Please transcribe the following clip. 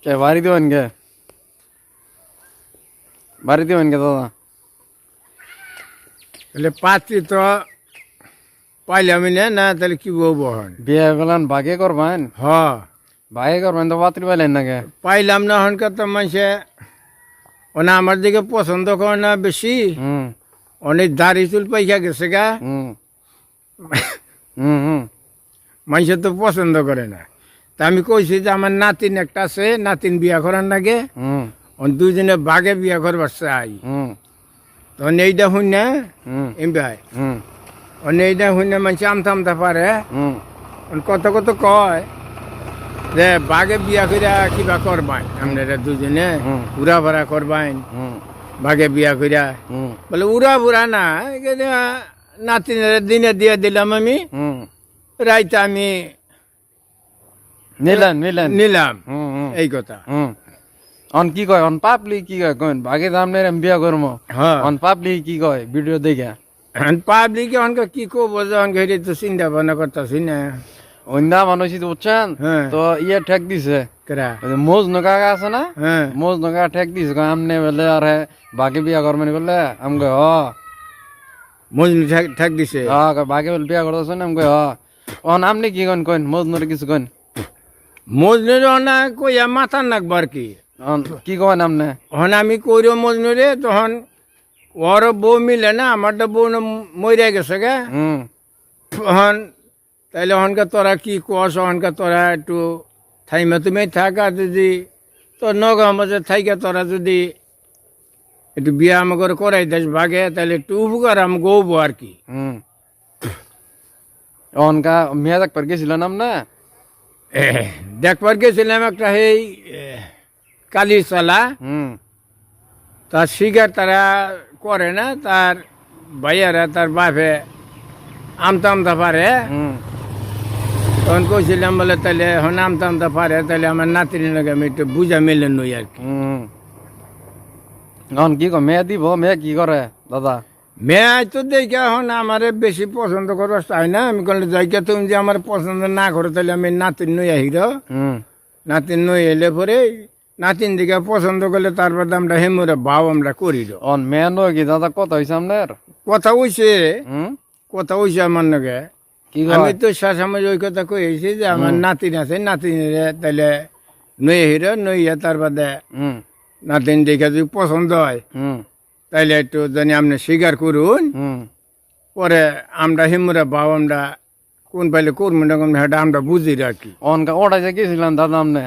কে বাড়ি দিবেন কে বাড়ি দিবেন কে দাদা তাহলে পাত্রী তো পাইলাম না তাহলে কি বলবো হন বিয়ে করলেন বাগে করবেন হ বাগে করবেন তো পাত্রী পাইলেন না কে পাইলাম না হনকার তো মানুষে ওনা আমার দিকে পছন্দ করে না বেশি হুম অনেক দাড়ি চুল পাইকা গেছে গা হুম হুম হুম মানুষে তো পছন্দ করে না তা আমি কইছি যে আমার নাতিন একটা আছে নাতিন বিয়া করার লাগে হুম দুজনে বাগে বিয়া করবার চাই হুম তখন এইটা শুন না হুম এম ভাই হুম এইটা শুন না মানুষ আমতা আমতা পারে হুম কত কত কয় যে বাগে বিয়া করিয়া কিবা করবাই আপনারা দুজনে হুম। উড়া ভরা করবাইন হুম বাগে বিয়া করিয়া হুম বলে উড়া বুড়া না নাতিনের দিনে দিয়ে দিলাম আমি হুম রাইতে আমি নিলেন নিলেন নিলাম হুম হুম এই কথা হুম অন কি কয় অন পাপলি কি কয় কোন বাগে দামনে বিয়া করবো হ্যাঁ অন পাপলি কি কয় ভিডিও দেখে পাবলিকে অনকে কি করবো যে অনকে এটা তো চিন্তা ভাবনা করতেছি না অন্দা মানুষই তো বুঝছেন হ্যাঁ। তো ইয়ে ঠেক দিছে কেরা মোজ নকা আছে না হ্যাঁ মোজ নকা ঠেক দিছে কয় আমনে বলে আর বাকি বিয়া করবেন বলে আমি কই হ মজনু ঠেক দিছে বাকি বলে বিয়া করতেছেন আমি কই হ অন আপনি কি কন কইন মোজ নরে কিছু কইন মজনুর অনা কইয়া মাথার নাকবার কি অন কি কন আমনে হন আমি কইরো মজনুরে তখন ওর বউ মিলে না আমার তো বউ মরে গেছে গে হুম হন তাইলে হনকে তোরা কি কস হনকে তোরা একটু থাইমা তুমি থাকা যদি তোর নগা মাঝে থাইকা তোরা যদি একটু বিয়া আমাকে করাই দিস বাগে তাহলে একটু উপকার আমি গৌবো আর কি হুম অনকা মেয়া দেখবার গেছিল নাম না দেখবার গেছিলাম একটা এই কালীচালা হুম তার শিকার তারা করে না তার ভাইয়ারা তার বাপে আমতা আমতা পারে হুম তখন কইছিলাম বলে তাহলে হন আমতা আমতা পারে তাহলে আমার নাতির লাগে আমি একটু বুঝা মেলে নই আর কি হুম অন কি কয় মেয়া দিব মেয়া কি করে দাদা মেয়ে তো দেখে এখন আমার বেশি পছন্দ করবার চাই না আমি বললে যাইকে তুমি যে আমার পছন্দ না করো তাহলে আমি নাতিন নই আহির হুম নাতিন নই এলে পরে নাতিন দিকে পছন্দ করলে তারপর আমরা হেমুরে ভাব আমরা করি অন মেয়া নয় কি দাদা কত হয়েছে আপনার কথা হইছে হুম কথা হইছে আমার নাকি কি আমি কয় তো শাসামাজ ওই কথা কইছি যে আমার নাতিন আছে নাতিনের তাহলে নই আহির নইয়া তার বাদে হুম নাতিন দেখে যদি পছন্দ হয় হুম তাইলে একটু জানি আপনি স্বীকার করুন হুম পরে আমরা হিমুরে ভাব আমরা কোন পাইলে করবো না কোন আমরা বুঝি আর কি অনকা ওটা যে গেছিলাম দাদা আপনি